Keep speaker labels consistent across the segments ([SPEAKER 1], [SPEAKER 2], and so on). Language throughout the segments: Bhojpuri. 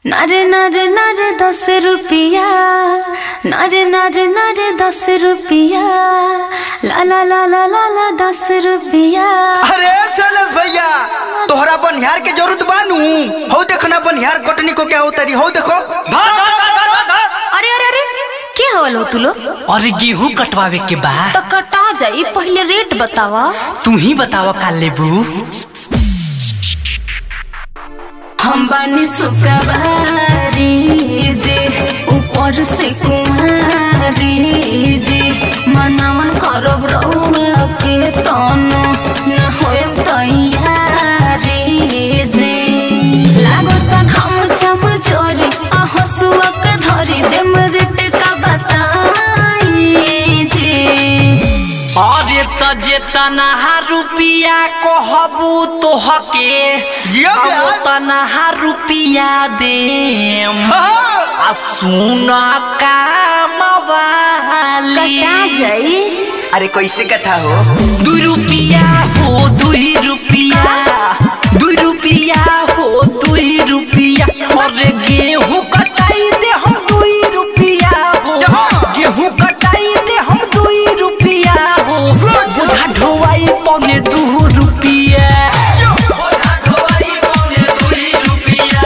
[SPEAKER 1] नारे नारे नारे 10 रुपया, नारे नारे नारे 10 रुपया, ला ला ला ला ला ला 10 रुपया।
[SPEAKER 2] अरे सलस भैया तोहरा बनिहार के जरूरत बानू। हो देखो ना बनिहार कटनी को क्या उतरी हो देखो।
[SPEAKER 1] अरे अरे अरे क्या हवल हो तू लोग?
[SPEAKER 3] अरे गेहूं कटवावे के बा
[SPEAKER 1] तो कटा जाई, पहले रेट बतावा।
[SPEAKER 3] तू ही बतावा का लेबू।
[SPEAKER 1] हम बानी सुकवारी जे ऊपर से कुमारी जे, मनावन करब रउआ के तनो न होएम तैयारी जे। लागत घम चम चोरी आ हसुआ के धरी देम रेट का बताई जे।
[SPEAKER 3] अरे त जेतना रुपिया कहबू तोहके तना रुपिया देम। आ सुन काम वाली
[SPEAKER 1] कटा जाई।
[SPEAKER 2] अरे कैसे कथा हो?
[SPEAKER 3] 2 रुपिया हो 2 रुपिया, 2 रुपिया हो 2 रुपिया। अरे गेहूं कटाई दे हम 2 रुपिया हो, गेहूं कटाई दे हम 2 रुपिया हो। बोझा ढोवाई पौने 2 रुपिया, बोझा ढोवाई पौने 2 रुपिया,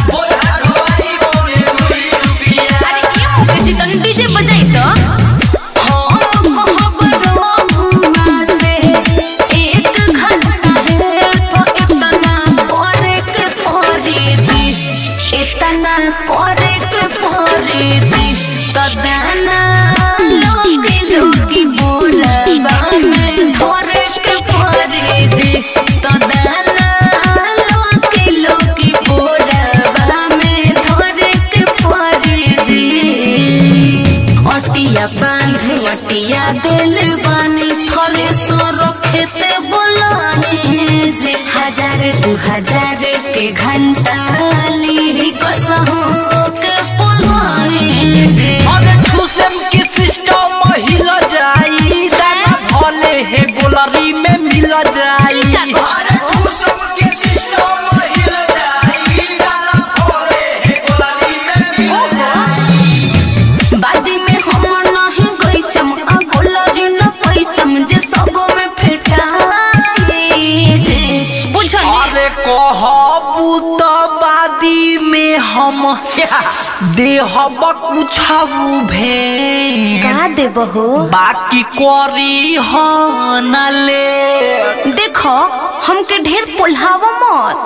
[SPEAKER 3] बोझा ढोवाई पौने 2 रुपिया।
[SPEAKER 1] अरे ये मुके जितन डीजे बजाई तो इतना करे के परी दी कदाना लोगी लोगी बोलबा में धरे के परी दी कदाना लोगी लोगी बोलबा में धरे के परी दी। अटिया बांधे अटिया दिल बानी थरे सो रखते बोलानी जे। 1000 के घंटा ली कसहू के पुलवानी जे।
[SPEAKER 3] अरे ठूसम के सिस्टम हिल जाई, दाना भले है गोलरी में मिल जाई।
[SPEAKER 2] अरे ठूसम के सिस्टम हिल जाई, दाना भले है गोलरी में मिल जाई।
[SPEAKER 1] बादी में हम नहीं गई चम आ गोलरी न पैचम जे सबो में फेटाई जे। बुझनी
[SPEAKER 3] अरे कहबू त बादी में हम देहब कुछ भे
[SPEAKER 1] का देबो हो?
[SPEAKER 3] बाकी करी हो न ले।
[SPEAKER 1] देखो हमके ढेर पोल्हावा मत।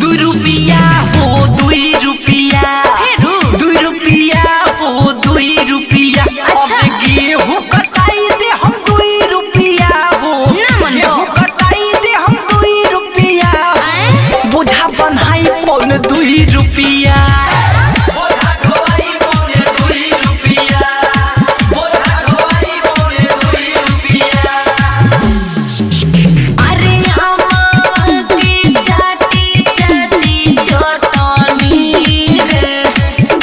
[SPEAKER 3] 2 रुपिया हो 2 रुपिया,
[SPEAKER 1] फेरू
[SPEAKER 3] 2 रुपिया हो 2 रुपिया।
[SPEAKER 1] अच्छा।
[SPEAKER 3] अब गेहूं कटाई दे हम 2 रुपिया हो,
[SPEAKER 1] ना मन
[SPEAKER 3] गेहूं कटाई दे हम 2 रुपिया।
[SPEAKER 1] आए
[SPEAKER 3] बोझा बनाई पौने 2 रुपिया, बोझा ढोवाई पौने 2 रुपिया, बोझा ढोवाई पौने 2 रुपिया।
[SPEAKER 1] अरे आमा के चाटी चाटी चटनी रे,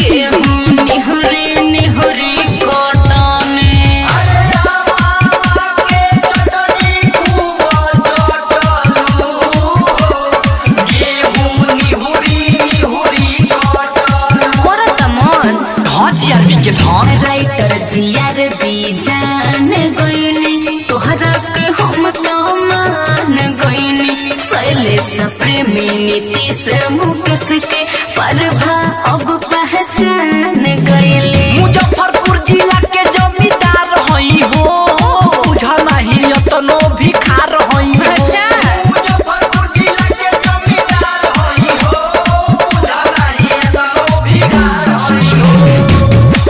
[SPEAKER 1] गेहूं निहुरी निहुरी कटनी।
[SPEAKER 3] अरे आमा के चटनी खूब चटलू, गेहूं निहुरी निहुरी कटलू।
[SPEAKER 1] करत मन
[SPEAKER 3] हाँ जीआरबी के धान
[SPEAKER 1] राइटर जीआरबी जान गईनी, तोहरा के हम तो मान गईनी। शैलेश प्रेमी नीतीश मुकेश के परभा अब पहचान गईली।
[SPEAKER 3] मुजफ्फरपुर जिला के जमींदार हई हो, बुझा नहीं अतनो भिखार हई हो।
[SPEAKER 1] अच्छा
[SPEAKER 2] मुजफ्फरपुर जिला के जमींदार हई हो, बुझा नहीं अतनो भिखार हई हो।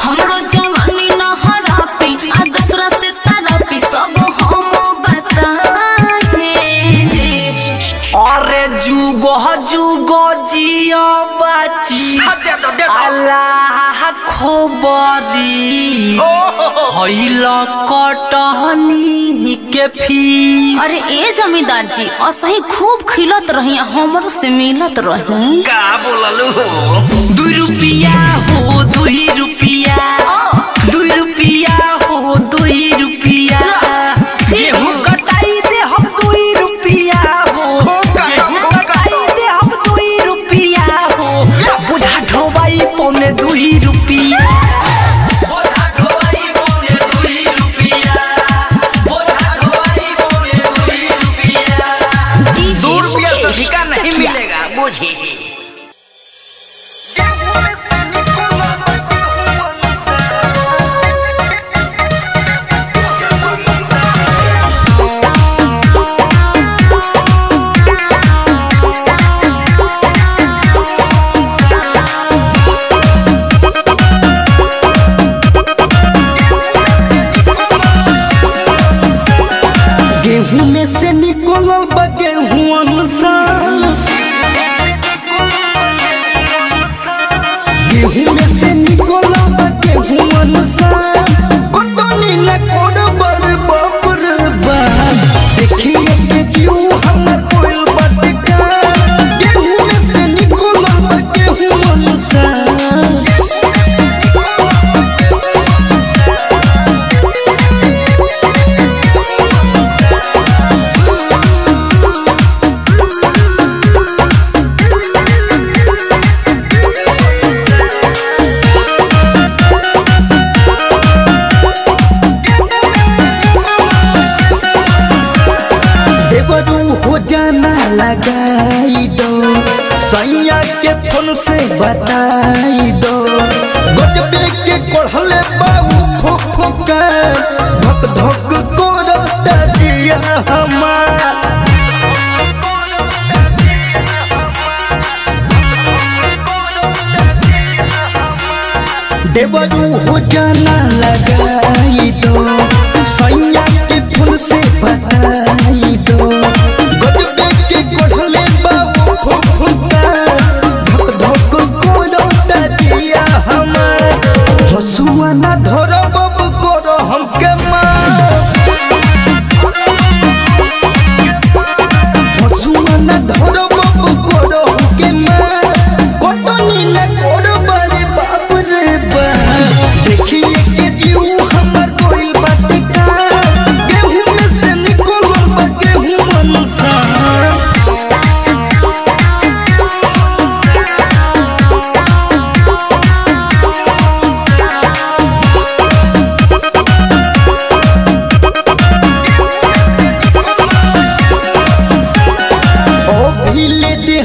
[SPEAKER 1] हमरो जवानी न हरापी आ दूसरा से तरपी सब हम बताए जे।
[SPEAKER 3] अरे जुगो जुगो जिया बाची अल्लाह खोबरी हईल कटहनी के फी।
[SPEAKER 1] अरे ए जमींदार जी असही खूब खिलत रही, हमरो से मिलत रही।
[SPEAKER 2] का बोललू हो?
[SPEAKER 3] 2 रुपिया हो 2 रुपिया, 2 रुपिया हो 2 रुपिया। गेहूं कटाई दे हम 2 रुपिया हो, गेहूं कटाई दे हम 2 रुपिया हो। बुझे
[SPEAKER 4] गेहूं में से निकलल बा गेहूं सा गेहूं में से निकलल बा गेहूं सा कटनी न कोड़ बर बाप रे बाप देखिए के जीव हमर कोइल बटका गेहूं में से निकलल बा गेहूं सा हो जाना लगाई दो सैया के फोन से बताई दो गजबे के कोढ़ले बाबू फुफुका धक धक कोरता दिया हमार देवरू हो जाना लगाई दो सैया के फोन से बताई दो गजबे के कोढ़ले बाबू फुफुका धक धक कोरता दिया हमार हसुआ ना धरो बाबू करो हमके मार हसुआ ना धरो बाबू करो हमके मार कटनी ना करो बड़े बाप रे बाप देखिए के जीव हमर कोई बात का गेहूं में से निकलल बा गेहूं मनसा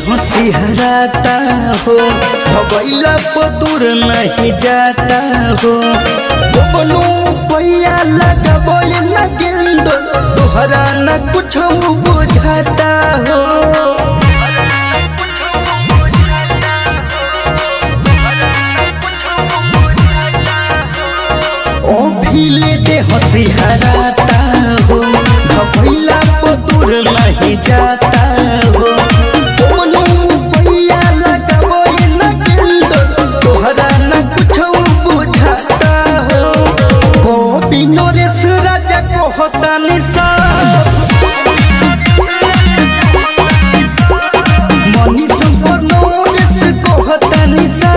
[SPEAKER 4] हंसी हराता हो भगैला पतुर नहीं जाता हो बबलू पैया लगबो न गेंद तोहरा न कुछ बुझाता हो ओ भीले दे हंसी हराता हो भगैला पतुर नहीं जाता हो नरेश राजा को होता निशा मनी संपूर्ण नरेश को होता निशा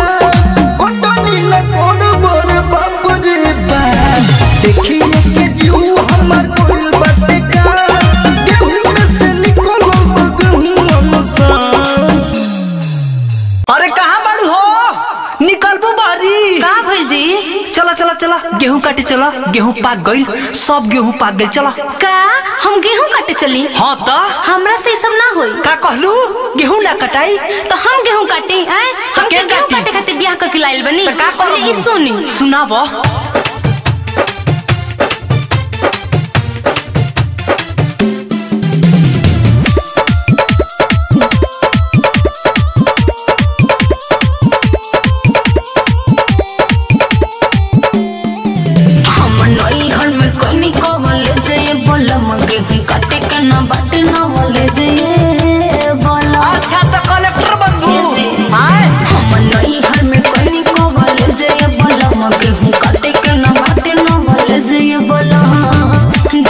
[SPEAKER 4] कटनी न कोड़ बर बाप रे बाप देखिए के जीव हमर कोइल बटका गेहूं में से निकलल गेहूं मनसा
[SPEAKER 3] अरे कहाँ बाड़ू हो निकलबू बारी
[SPEAKER 1] का भइल जी
[SPEAKER 3] चला चला चला गेहूं काटे चला गेहूं पाक गइल सब गेहूं पाक गइल चला
[SPEAKER 1] का हम गेहूं काटे चली
[SPEAKER 3] हाँ तो
[SPEAKER 1] हमरा से सब ना होई
[SPEAKER 3] का कहलू गेहूं ना कटाई
[SPEAKER 1] तो हम गेहूं काटे आए
[SPEAKER 3] तो
[SPEAKER 1] हम
[SPEAKER 3] के
[SPEAKER 1] गेहूं
[SPEAKER 3] काटी?
[SPEAKER 1] काटे खातिर बियाह करके लाइल बनी
[SPEAKER 3] तो का करबू?
[SPEAKER 1] ई सुनी
[SPEAKER 3] सुनाबो
[SPEAKER 1] गेहूं काटे के ना बाटे ना बोले जे बोला
[SPEAKER 3] अच्छा तो कलेक्टर बनबू
[SPEAKER 1] हां हम नई हर में कोनी को बोले जे बोला गेहूं काटे के ना बाटे ना बोले जे बोला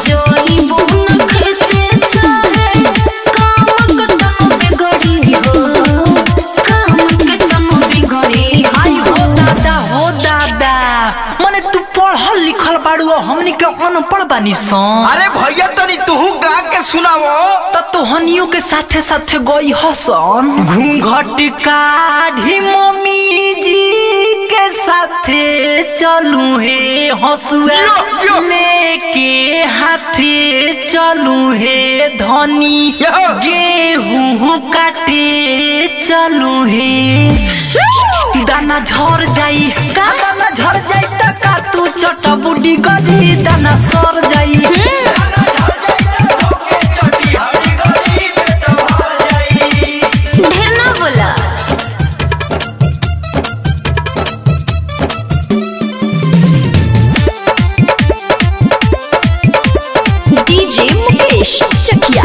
[SPEAKER 1] जोई बुन खेते चाहे काम के तनो बिगड़ी हो काम के तनो बिगड़ी
[SPEAKER 3] आई हो दादा मने तू पढ़ल लिखल बाड़ू हमनी के अनपढ़ बानी सन
[SPEAKER 4] अरे भैया तनी तू गा के सुनावो
[SPEAKER 3] तो तोहनियों के साथे साथे गई हसन घूंघट काढ़ी मम्मी जी के साथे चलू हे हसुआ लेके हाथे चलू हे धनी गेहूं काटे चलू हे दाना झड़ जाई दाना झड़ जाई त का तू छोटा बुड्ढी गली दाना सर जाई
[SPEAKER 1] ढेर ना बोला डीजे मुकेश चकिया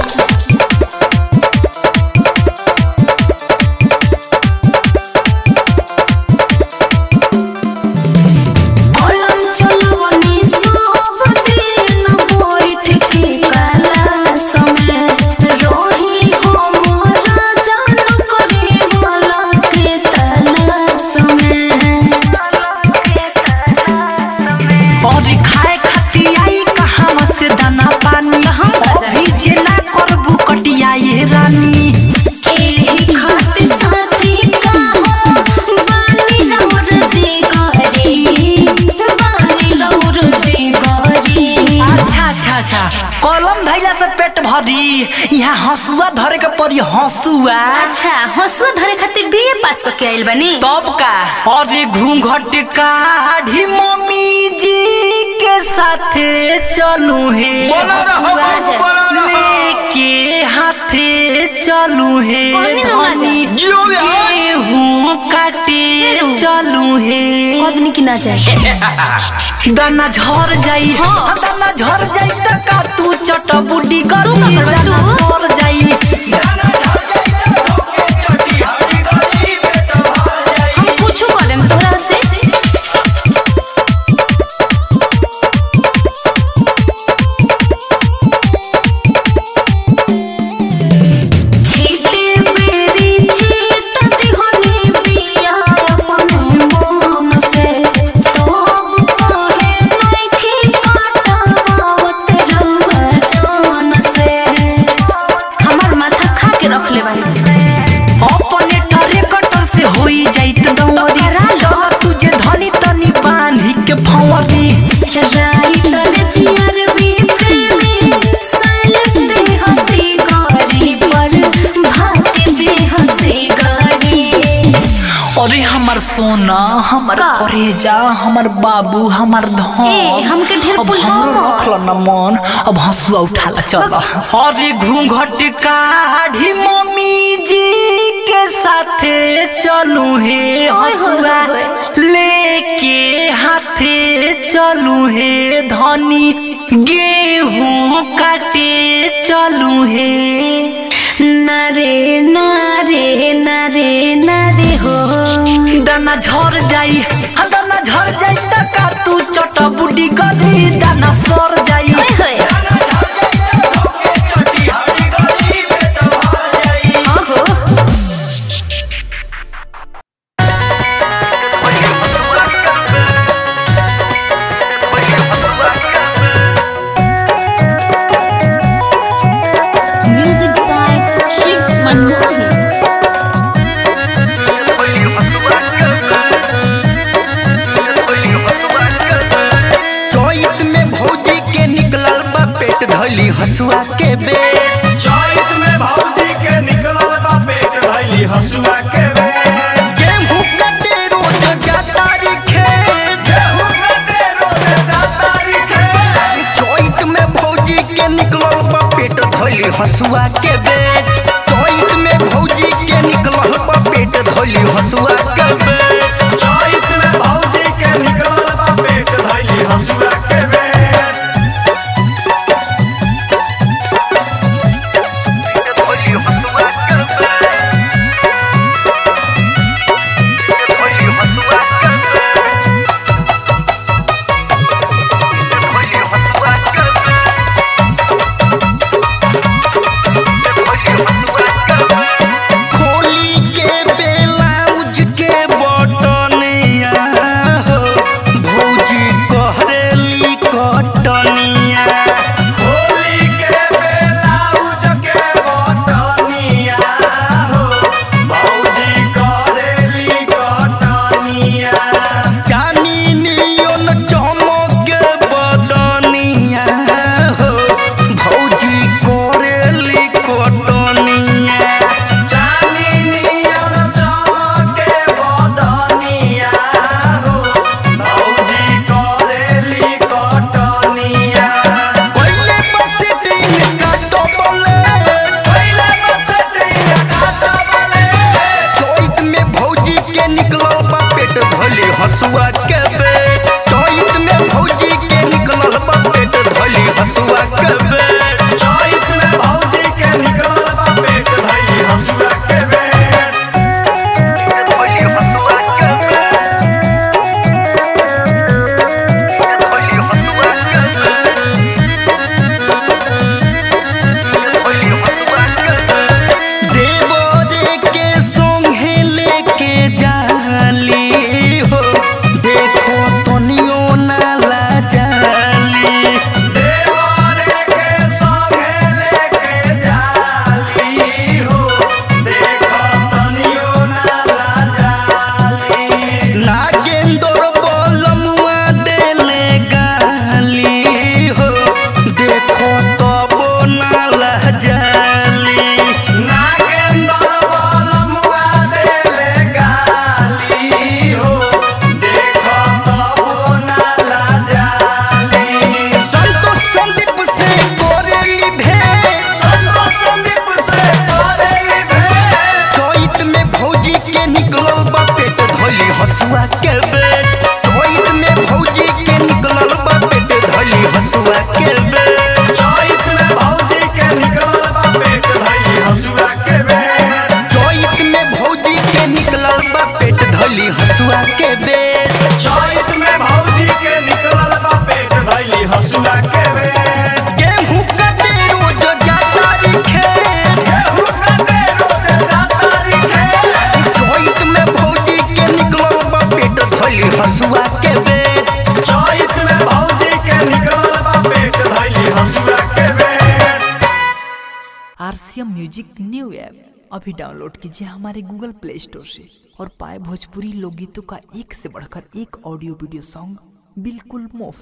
[SPEAKER 3] यहाँ हसुआ धरे के पड़ी हसुआ।
[SPEAKER 1] अच्छा हसुआ धरे खातिर बीए पास करके आइल बनी
[SPEAKER 3] तब का अरे घूंघट काढ़ी मम्मी जी के साथे चलू हे लेके हाथे चलू हे धनी गेहूं काटे चलू हे
[SPEAKER 1] कदनी की ना जाए
[SPEAKER 3] दाना झड़ जाई दाना झड़ जाई त का तू चटा बुड्ढी गली दाना झड़ जाई
[SPEAKER 1] हम पूछू करेम तोरा से
[SPEAKER 3] अरे हमार सोना हमार करेजा हमार बाबू हमार धन
[SPEAKER 1] हमके ढेर
[SPEAKER 3] अब हमरो रखल न मन अब हसुआ उठाला चल अरे घूंघट काढ़ी मम्मी जी के साथे चलू हे हसुआ लेके हाथे चलू हे धनी गेहूं काटे चलू हे
[SPEAKER 1] नारे नारे नारे नारे हो
[SPEAKER 3] दाना झड़ जाई दाना झड़ जाई त का तू चटा बुड्ढी गली दाना सर जाई
[SPEAKER 1] म्यूजिक बाय शिव मनमोहनी
[SPEAKER 4] धैली हसुआ के बेट
[SPEAKER 2] चैत में भौजी के निकलल बा पेट धैली हसुआ के बेट
[SPEAKER 4] गेहूं कटे रोज जातारी खेत
[SPEAKER 2] गेहूं कटे रोज जातारी खेत
[SPEAKER 4] चैत में भौजी के निकलल बा पेट धैली हसुआ के बेट चैत में भौजी के निकलल बा पेट धैली हसुआ के बेट
[SPEAKER 2] चैत में भौजी के निकलल बा पेट धैली हसुआ के बेट
[SPEAKER 4] हसुआ के बेट।
[SPEAKER 2] चैत में भौजी के निकलल बा पेट धैली हसुआ के बेट।
[SPEAKER 4] गेहूं कटे रोज जाता री खेत।
[SPEAKER 2] गेहूं कटे रोज जाता री खेत।
[SPEAKER 4] चैत में भौजी के निकलल बा पेट धैली हसुआ के बेट।
[SPEAKER 2] चैत में भौजी के निकलल बा पेट धैली हसुआ के बेट।
[SPEAKER 3] RCM म्यूजिक न्यू ऐप अभी डाउनलोड कीजिए हमारे गूगल प्ले स्टोर से और पाए भोजपुरी लोकगीतों का एक से बढ़कर एक ऑडियो वीडियो सॉन्ग बिल्कुल मुफ्त।